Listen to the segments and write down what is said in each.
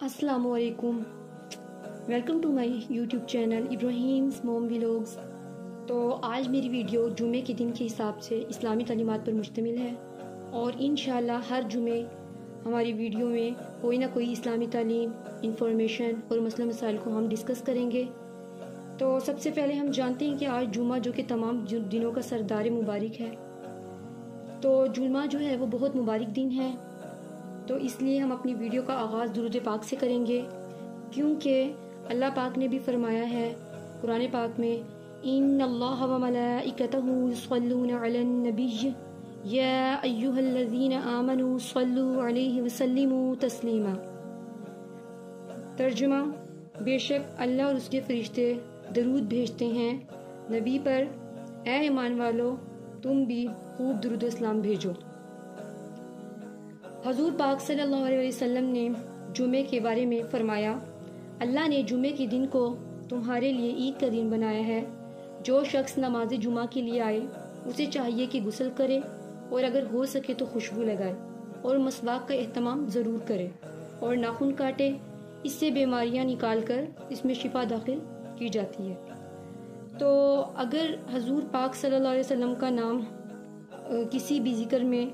السلام علیکم، welcome to my YouTube channel Ibrahim's mom vlogs. تو آج میری ویڈیو جمعے کے دن کے حساب سے اسلامی تعلیمات پر مشتمل ہے، اور انشاءاللہ ہر جمعے ہماری ویڈیو میں کوئی نہ کوئی اسلامی تعلیم، انفارمیشن اور مسئلہ مسائل کو ہم ڈسکس کریں گے۔ تو سب سے پہلے ہم جانتے ہیں کہ آج جمعہ جو کہ تمام دنوں کا سردار مبارک ہے، تو جمعہ جو ہے وہ بہت مبارک دن ہے، تو اس لیے ہم اپنی ویڈیو کا آغاز درود پاک سے کریں گے، کیونکہ اللہ پاک نے بھی فرمایا ہے قرآن پاک میں، ان اللہ و ملائکتہ یصلون علی النبی یا ایھا الذین آمنوا صلوا علیہ وسلموا تسلیما۔ ترجمہ: بے شک اللہ اور اس کے فرشتے درود بھیجتے ہیں نبی پر، اے ایمان والو تم بھی خوب درود و اسلام بھیجو۔ حضور پاک صلی اللہ علیہ وسلم نے جمعے کے بارے میں فرمایا، اللہ نے جمعے کے دن کو تمہارے لیے عید کا دن بنایا ہے۔ جو شخص نماز جمعہ کے لیے آئے اسے چاہیے کہ غسل کرے، اور اگر ہو سکے تو خوشبو لگائے، اور مسواک کا اہتمام ضرور کرے، اور ناخن کاٹے، اس سے بیماریاں نکال کر اس میں شفا داخل کی جاتی ہے۔ تو اگر حضور پاک صلی اللہ علیہ وسلم کا نام کسی بھی ذکر میں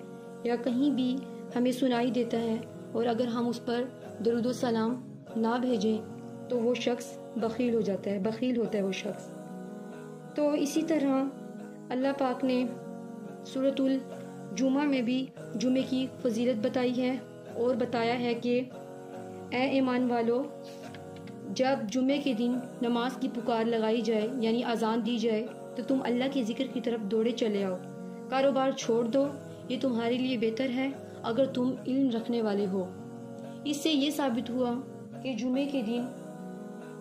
یا کہیں بھی ہمیں سنائی دیتا ہے، اور اگر ہم اس پر درود و سلام نہ بھیجیں تو وہ شخص بخیل ہو جاتا ہے، بخیل ہوتا ہے وہ شخص۔ تو اسی طرح اللہ پاک نے سورۃ الجمعہ میں بھی جمعے کی فضیلت بتائی ہے، اور بتایا ہے کہ اے ایمان والو، جب جمعے کے دن نماز کی پکار لگائی جائے یعنی اذان دی جائے تو تم اللہ کے ذکر کی طرف دوڑے چلے آؤ، کاروبار چھوڑ دو، یہ تمہارے لیے بہتر ہے اگر تم علم رکھنے والے ہو۔ اس سے یہ ثابت ہوا کہ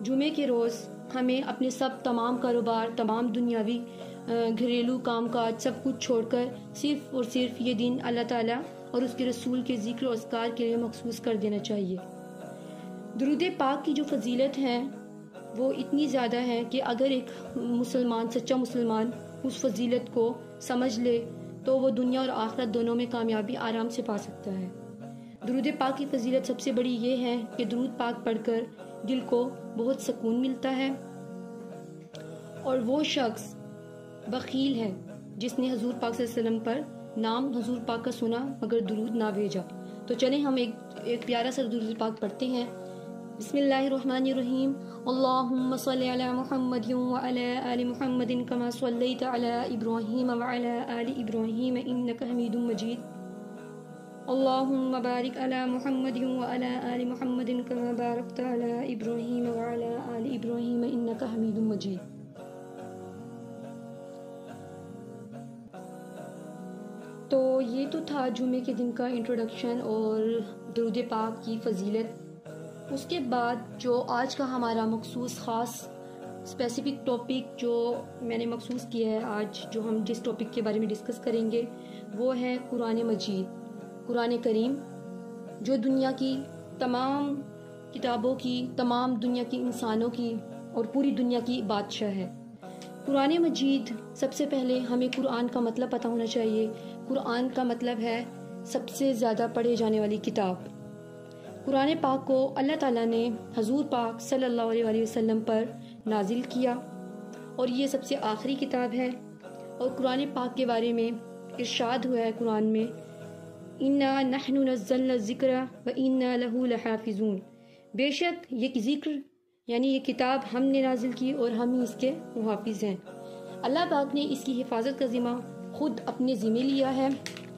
جمعے کے روز ہمیں اپنے تمام کاروبار، تمام دنیاوی گھریلو کام کاج سب کچھ چھوڑ کر صرف اور صرف یہ دن اللہ تعالیٰ اور اس کے رسول کے ذکر و اذکار کے لیے مخصوص کر دینا چاہیے۔ درود پاک کی جو فضیلت ہے وہ اتنی زیادہ ہے کہ اگر ایک مسلمان، سچا مسلمان اس فضیلت کو سمجھ لے تو وہ دنیا اور آخرت دونوں میں کامیابی آرام سے پا سکتا ہے۔ درود پاک کی فضیلت سب سے بڑی یہ ہے کہ درود پاک پڑھ کر دل کو بہت سکون ملتا ہے، اور وہ شخص بخیل ہے جس نے حضور پاک صلی اللہ علیہ وسلم پر نام حضور پاک کا سنا مگر درود نہ بھیجا۔ تو چلیں ہم ایک پیارا سا درود پاک پڑھتے ہیں۔ بسم اللہ الرحمن الرحیم، اللہم صلی علی محمد وعلی آل محمد کما صلیت علی ابراہیم وعلی آل ابراہیم انک حمید مجید، اللہم بارک علی محمد وعلی آل محمد کما بارکت علی ابراہیم وعلی آل ابراہیم انک حمید مجید۔ تو یہ تو تھا جمعے کے دن کا انٹروڈکشن اور درود پاک کی فضیلت۔ اس کے بعد جو آج کا ہمارا مخصوص خاص اسپیسیفک ٹاپک جو میں نے مخصوص کیا ہے، آج جو ہم جس ٹاپک کے بارے میں ڈسکس کریں گے وہ ہے قرآن مجید، قرآن کریم، جو دنیا کی تمام کتابوں کی، تمام دنیا کی انسانوں کی اور پوری دنیا کی بادشاہ ہے۔ قرآن مجید، سب سے پہلے ہمیں قرآن کا مطلب پتہ ہونا چاہیے۔ قرآن کا مطلب ہے سب سے زیادہ پڑھے جانے والی کتاب۔ قرآن پاک کو اللہ تعالیٰ نے حضور پاک صلی اللہ علیہ وسلم پر نازل کیا، اور یہ سب سے آخری کتاب ہے۔ اور قرآن پاک کے بارے میں ارشاد ہوا ہے قرآن میں، اِنَّا نَحْنُ نَزَّلْنَا الذِّكْرَ وَإِنَّا لَهُ لَحَافِظُونَ، بے شک یہ ذکر یعنی یہ کتاب ہم نے نازل کی اور ہم ہی اس کے محافظ ہیں۔ اللہ پاک نے اس کی حفاظت کا ذمہ خود اپنے ذمہ لیا ہے،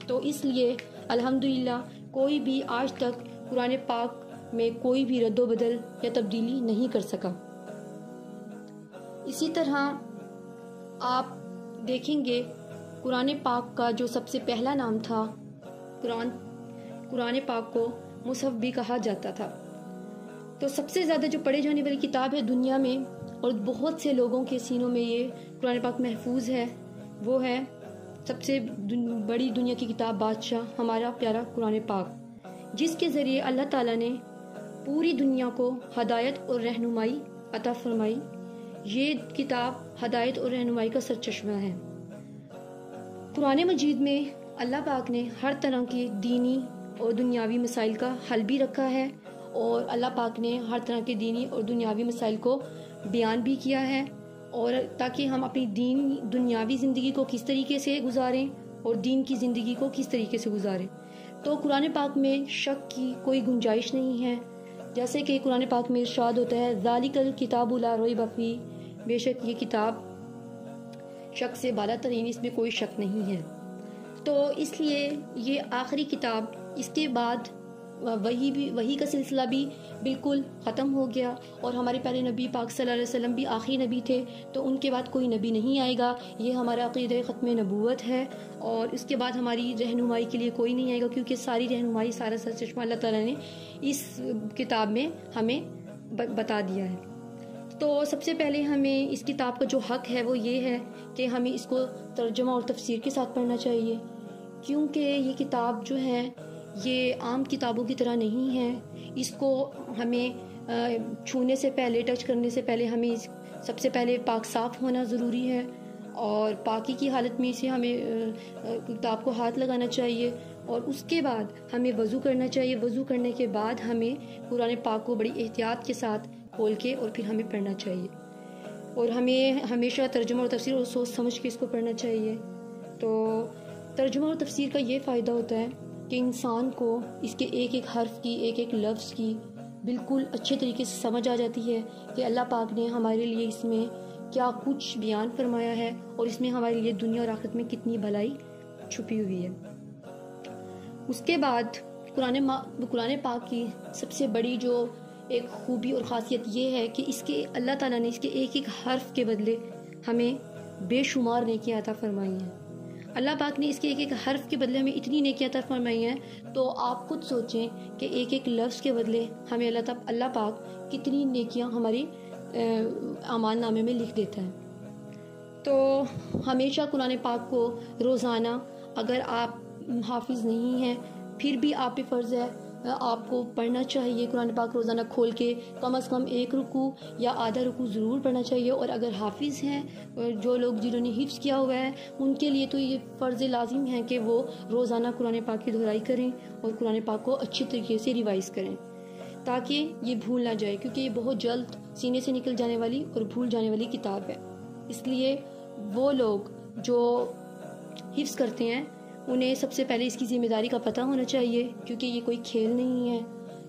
تو اس لیے الحمدللہ کوئی بھی آج تک قرآن پاک میں کوئی بھی رد و بدل یا تبدیلی نہیں کر سکا۔ اسی طرح آپ دیکھیں گے قرآن پاک کا جو سب سے پہلا نام تھا، قرآن پاک کو مصحف بھی کہا جاتا تھا۔ تو سب سے زیادہ جو پڑھے جانے والی کتاب ہے دنیا میں، اور بہت سے لوگوں کے سینوں میں یہ قرآن پاک محفوظ ہے، وہ ہے سب سے بڑی دنیا کی کتاب، بادشاہ ہمارا پیارا قرآن پاک، جس کے ذریعے اللہ تعالیٰ نے پوری دنیا کو ہدایت اور رہنمائی عطا فرمائی۔ یہ کتاب ہدایت اور رہنمائی کا سرچشمہ ہے۔ قرآن مجید میں اللہ پاک نے ہر طرح کے دینی اور دنیاوی مسائل کا حل بھی رکھا ہے، اور اللہ پاک نے ہر طرح کے دینی اور دنیاوی مسائل کو بیان بھی کیا ہے، اور تاکہ ہم اپنی دنیاوی زندگی کو کس طریقے سے گزاریں اور دین کی زندگی کو کس طریقے سے گزاریں۔ تو قرآن پاک میں شک کی کوئی گنجائش نہیں ہے، جیسے کہ قرآن پاک میں ارشاد ہوتا ہے ذالک الکتاب لا ریب فیہ، بے شک یہ کتاب شک سے بالا ترین، اس میں کوئی شک نہیں ہے۔ تو اس لیے یہ آخری کتاب، اس کے بعد وحی کا سلسلہ بھی بالکل ختم ہو گیا، اور ہمارے پیارے نبی پاک صلی اللہ علیہ وسلم بھی آخری نبی تھے، تو ان کے بعد کوئی نبی نہیں آئے گا، یہ ہمارا عقیدہ ختم نبوت ہے، اور اس کے بعد ہماری رہنمائی کے لیے کوئی نہیں آئے گا، کیونکہ ساری رہنمائی، سارا سرچشمہ اللہ تعالیٰ نے اس کتاب میں ہمیں بتا دیا ہے۔ تو سب سے پہلے ہمیں اس کتاب کا جو حق ہے وہ یہ ہے کہ ہمیں اس کو ترجمہ اور تفسیر کے ساتھ پڑھنا چاہیے، کیونکہ یہ کتاب جو ہے یہ عام کتابوں کی طرح نہیں ہے۔ اس کو ہمیں چھونے سے پہلے، ٹچ کرنے سے پہلے ہمیں سب سے پہلے پاک صاف ہونا ضروری ہے، اور پاکی کی حالت میں اسے ہمیں کتاب کو ہاتھ لگانا چاہیے، اور اس کے بعد ہمیں وضو کرنا چاہیے۔ وضو کرنے کے بعد ہمیں قرآن پاک کو بڑی احتیاط کے ساتھ کھول کے اور پھر ہمیں پڑھنا چاہیے، اور ہمیں ہمیشہ ترجمہ اور تفسیر اور سوچ سمجھ کے اس کو پڑھنا چاہیے۔ تو ترجمہ اور تفسیر کا یہ فائدہ ہوتا ہے کہ انسان کو اس کے ایک ایک حرف کی، ایک ایک لفظ کی بالکل اچھے طریقے سے سمجھ آ جاتی ہے کہ اللہ پاک نے ہمارے لیے اس میں کیا کچھ بیان فرمایا ہے، اور اس میں ہمارے لیے دنیا اور آخرت میں کتنی بھلائی چھپی ہوئی ہے۔ اس کے بعد قرآن پاک کی سب سے بڑی جو ایک خوبی اور خاصیت یہ ہے کہ اس کے اللہ تعالیٰ نے اس کے ایک ایک حرف کے بدلے ہمیں بے شمار نیکیاں عطا فرمائی ہیں۔ اللہ پاک نے اس کے ایک ایک حرف کے بدلے ہمیں اتنی نیکیاں عطا فرمائی ہیں، تو آپ خود سوچیں کہ ایک ایک لفظ کے بدلے ہمیں اللہ پاک کتنی نیکیاں ہماری اعمال نامے میں لکھ دیتا ہے۔ تو ہمیشہ قرآن پاک کو روزانہ، اگر آپ حافظ نہیں ہیں پھر بھی آپ پہ فرض ہے، آپ کو پڑھنا چاہیے قرآن پاک روزانہ کھول کے، کم از کم ایک رکوع یا آدھا رکوع ضرور پڑھنا چاہیے، اور اگر حافظ ہیں، جو لوگ جنہوں نے حفظ کیا ہوا ہے، ان کے لیے تو یہ فرض لازم ہے کہ وہ روزانہ قرآن پاک کی دہرائی کریں اور قرآن پاک کو اچھی طریقے سے ریوائز کریں، تاکہ یہ بھول نہ جائے، کیونکہ یہ بہت جلد سینے سے نکل جانے والی اور بھول جانے والی کتاب ہے۔ اس لیے وہ لوگ جو حفظ کرتے ہیں انہیں سب سے پہلے اس کی ذمہ داری کا پتہ ہونا چاہیے، کیونکہ یہ کوئی کھیل نہیں ہے،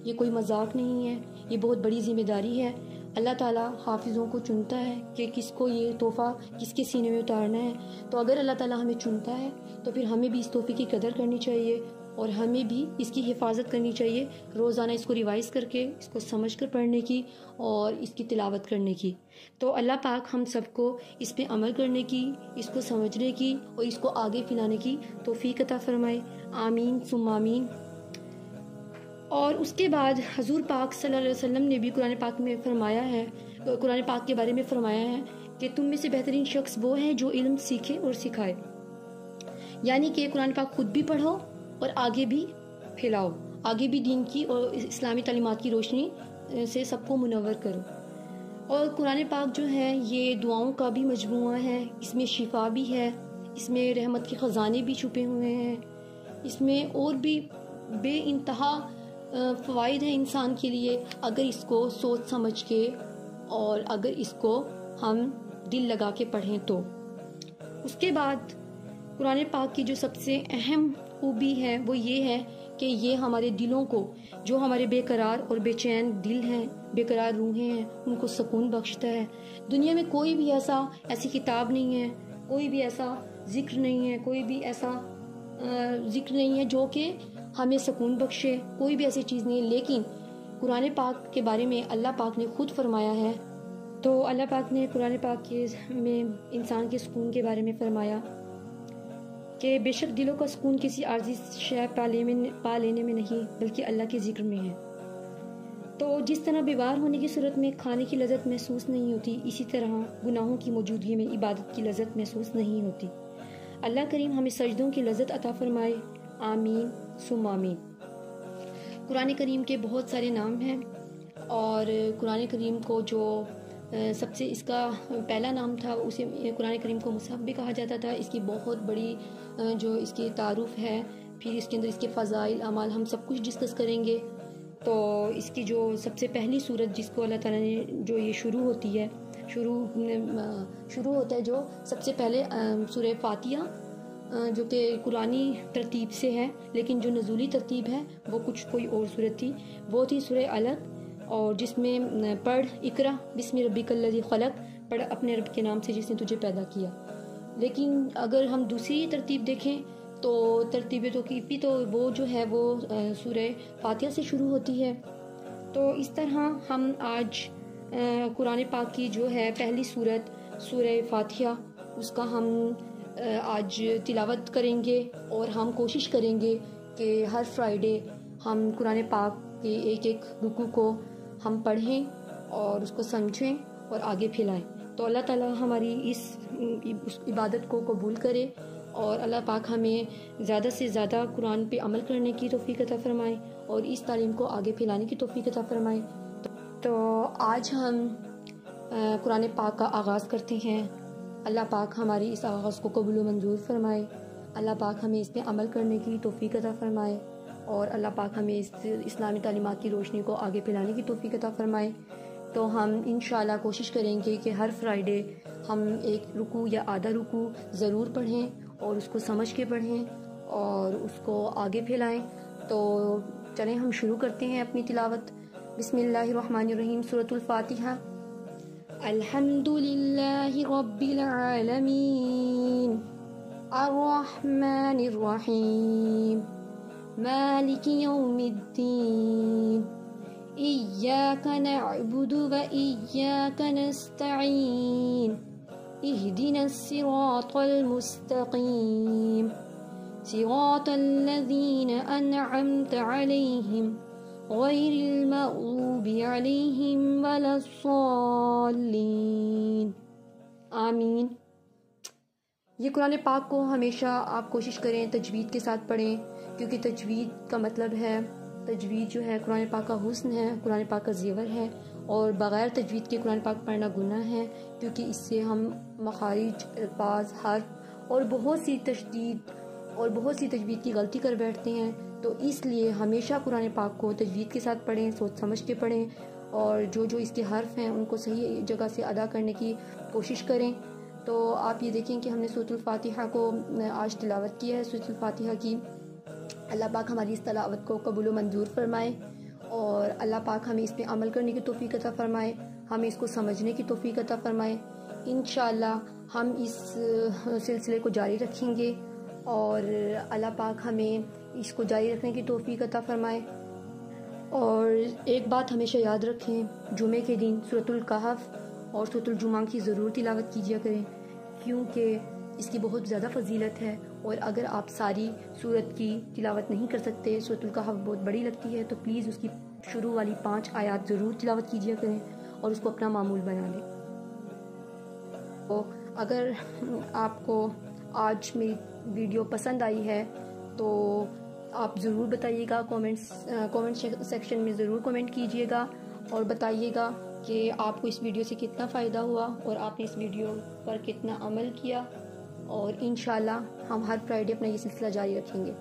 یہ کوئی مذاق نہیں ہے، یہ بہت بڑی ذمہ داری ہے۔ اللہ تعالیٰ حافظوں کو چنتا ہے کہ کس کو یہ تحفہ کس کے سینے میں اتارنا ہے، تو اگر اللہ تعالیٰ ہمیں چنتا ہے تو پھر ہمیں بھی اس تحفے کی قدر کرنی چاہیے، اور ہمیں بھی اس کی حفاظت کرنی چاہیے، روزانہ اس کو ریوائز کر کے، اس کو سمجھ کر پڑھنے کی اور اس کی تلاوت کرنے کی۔ تو اللہ پاک ہم سب کو اس پہ عمل کرنے کی، اس کو سمجھنے کی اور اس کو آگے پھیلانے کی توفیق عطا فرمائے، آمین ثم آمین۔ اور اس کے بعد حضور پاک صلی اللہ علیہ وسلم نے بھی قرآن پاک میں فرمایا ہے، قرآن پاک کے بارے میں فرمایا ہے کہ تم میں سے بہترین شخص وہ ہے جو علم سیکھے اور سکھائے، یعنی کہ قرآن پاک خود بھی پڑھو اور آگے بھی پھیلاؤ، آگے بھی دین کی اور اسلامی تعلیمات کی روشنی سے سب کو منور کرو۔ اور قرآن پاک جو ہے یہ دعاؤں کا بھی مجموعہ ہے، اس میں شفا بھی ہے، اس میں رحمت کے خزانے بھی چھپے ہوئے ہیں، اس میں اور بھی بے انتہا فوائد ہیں انسان کے لیے، اگر اس کو سوچ سمجھ کے اور اگر اس کو ہم دل لگا کے پڑھیں تو۔ اس کے بعد قرآن پاک کی جو سب سے اہم خوبی ہے وہ یہ ہے کہ یہ ہمارے دلوں کو، جو ہمارے بے قرار اور بے چین دل ہیں، بے قرار روحیں ہیں، ان کو سکون بخشتا ہے۔ دنیا میں کوئی بھی ایسی کتاب نہیں ہے، کوئی بھی ایسا ذکر نہیں ہے، کوئی بھی ایسا ذکر نہیں ہے جو کہ ہمیں سکون بخشے، کوئی بھی ایسی چیز نہیں ہے، لیکن قرآن پاک کے بارے میں اللہ پاک نے خود فرمایا ہے۔ تو اللہ پاک نے قرآن پاک میں انسان کے سکون کے بارے میں فرمایا کہ بے شک دلوں کا سکون کسی عارضی شے پا لینے میں نہیں بلکہ اللہ کے ذکر میں ہے۔ تو جس طرح بیمار ہونے کی صورت میں کھانے کی لذت محسوس نہیں ہوتی، اسی طرح گناہوں کی موجودگی میں عبادت کی لذت محسوس نہیں ہوتی۔ اللہ کریم ہمیں سجدوں کی لذت عطا فرمائے، آمین ثم آمین۔ قرآن کریم کے بہت سارے نام ہیں، اور قرآن کریم کو جو سب سے اس کا پہلا نام تھا، اسے قرآن کریم کو مصحف بھی کہا جاتا تھا۔ اس کی بہت بڑی جو اس کی تعارف ہے، پھر اس کے اندر اس کے فضائل، اعمال، ہم سب کچھ ڈسکس کریں گے۔ تو اس کی جو سب سے پہلی صورت جس کو اللہ تعالیٰ نے جو یہ شروع ہوتی ہے شروع ہوتا ہے جو سب سے پہلے سورہ فاتحہ جو کہ قرآنی ترتیب سے ہے، لیکن جو نزولی ترتیب ہے وہ کوئی اور صورت تھی، وہ تھی سورہ علق، اور جس میں پڑھ اقرا بسم ربک الذی خلق، پڑھ اپنے رب کے نام سے جس نے تجھے پیدا کیا۔ لیکن اگر ہم دوسری ترتیب دیکھیں تو ترتیب توقیفی تو وہ جو ہے وہ سورہ فاتحہ سے شروع ہوتی ہے۔ تو اس طرح ہم آج قرآن پاک کی جو ہے پہلی صورت سورہ فاتحہ، اس کا ہم آج تلاوت کریں گے، اور ہم کوشش کریں گے کہ ہر فرائیڈے ہم قرآن پاک کے ایک ایک رکوع کو ہم پڑھیں اور اس کو سمجھیں اور آگے پھیلائیں۔ تو اللہ تعالیٰ ہماری اس عبادت کو قبول کرے، اور اللہ پاک ہمیں زیادہ سے زیادہ قرآن پہ عمل کرنے کی توفیق عطا فرمائے اور اس تعلیم کو آگے پھیلانے کی توفیق عطا فرمائے۔ تو آج ہم قرآن پاک کا آغاز کرتے ہیں۔ اللہ پاک ہماری اس آغاز کو قبول و منظور فرمائے، اللہ پاک ہمیں اس پہ عمل کرنے کی توفیق عطا فرمائے، اور اللہ پاک ہمیں اس اسلامی تعلیمات کی روشنی کو آگے پھیلانے کی توفیق عطا فرمائے۔ تو ہم انشاءاللہ کوشش کریں گے کہ ہر فرائیڈے ہم ایک رکوع یا آدھا رکوع ضرور پڑھیں اور اس کو سمجھ کے پڑھیں اور اس کو آگے پھیلائیں۔ تو چلیں ہم شروع کرتے ہیں اپنی تلاوت۔ بسم اللہ الرحمن الرحیم، سورۃ الفاتحہ۔ الحمد للہ رب العالمین، الرحمن الرحیم، مالک یوم الدین، ایاک نعبد و ایاک نستعین، اہدنا الصراط المستقیم، صراط الذین انعمت علیہم غیر المغضوب علیہم ولا الضالین، آمین۔ یہ قرآن پاک کو ہمیشہ آپ کوشش کریں تجوید کے ساتھ پڑھیں، کیونکہ تجوید کا مطلب ہے، تجوید جو ہے قرآن پاک کا حسن ہے، قرآن پاک کا زیور ہے، اور بغیر تجوید کے قرآن پاک پڑھنا گناہ ہے، کیونکہ اس سے ہم مخارج، الفاظ، حرف اور بہت سی تجوید کی غلطی کر بیٹھتے ہیں۔ تو اس لیے ہمیشہ قرآن پاک کو تجوید کے ساتھ پڑھیں، سوچ سمجھ کے پڑھیں، اور جو اس کے حرف ہیں ان کو صحیح جگہ سے ادا کرنے کی کوشش کریں۔ تو آپ یہ دیکھیں کہ ہم نے سورۃ الفاتحہ کو آج تلاوت کی ہے، سورۃ الفاتحہ کی۔ اللہ پاک ہماری اس تلاوت کو قبول و منظور فرمائے، اور اللہ پاک ہمیں اس پہ عمل کرنے کی توفیق عطا فرمائے، ہمیں اس کو سمجھنے کی توفیق عطا فرمائے۔ انشاءاللہ ہم اس سلسلے کو جاری رکھیں گے، اور اللہ پاک ہمیں اس کو جاری رکھنے کی توفیق عطا فرمائے۔ اور ایک بات ہمیشہ یاد رکھیں، جمعے کے دن سورۃ الکہف اور سورۃ الجمعہ کی ضرور تلاوت کیجیا کریں، کیونکہ اس کی بہت زیادہ فضیلت ہے، اور اگر آپ ساری سورت کی تلاوت نہیں کر سکتے، سورۃ الکہف بہت بڑی لگتی ہے، تو پلیز اس کی شروع والی 5 آیات ضرور تلاوت کیجیا کریں اور اس کو اپنا معمول بنا لیں۔ تو اگر آپ کو آج میری ویڈیو پسند آئی ہے تو آپ ضرور بتائیے گا، کومنٹ سیکشن میں ضرور کومنٹ کیجیے گا اور بتائیے گا کہ آپ کو اس ویڈیو سے کتنا فائدہ ہوا اور آپ نے اس ویڈیو پر کتنا عمل کیا، اور انشاءاللہ ہم ہر فرائیڈے اپنا یہ سلسلہ جاری رکھیں گے۔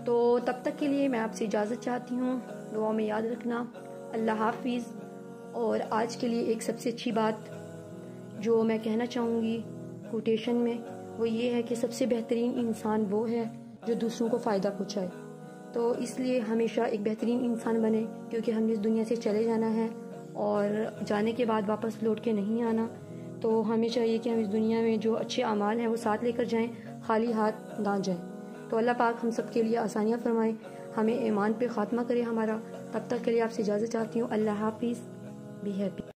تو تب تک کے لیے میں آپ سے اجازت چاہتی ہوں، دعا میں یاد رکھنا، اللہ حافظ۔ اور آج کے لیے ایک سب سے اچھی بات جو میں کہنا چاہوں گی کوٹیشن میں، وہ یہ ہے کہ سب سے بہترین انسان وہ ہے جو دوسروں کو فائدہ پہنچائے۔ تو اس لیے ہمیشہ ایک بہترین انسان بنے، کیونکہ ہم نے اس دنیا سے چلے جانا ہے اور جانے کے بعد واپس لوٹ کے نہیں آنا۔ تو ہمیں چاہیے کہ ہم اس دنیا میں جو اچھے اعمال ہیں وہ ساتھ لے کر جائیں، خالی ہاتھ نہ جائیں۔ تو اللہ پاک ہم سب کے لیے آسانیاں فرمائے، ہمیں ایمان پہ خاتمہ کرے ہمارا۔ تب تک کے لیے آپ سے اجازت چاہتی ہوں، اللہ حافظ، بی ہیپی۔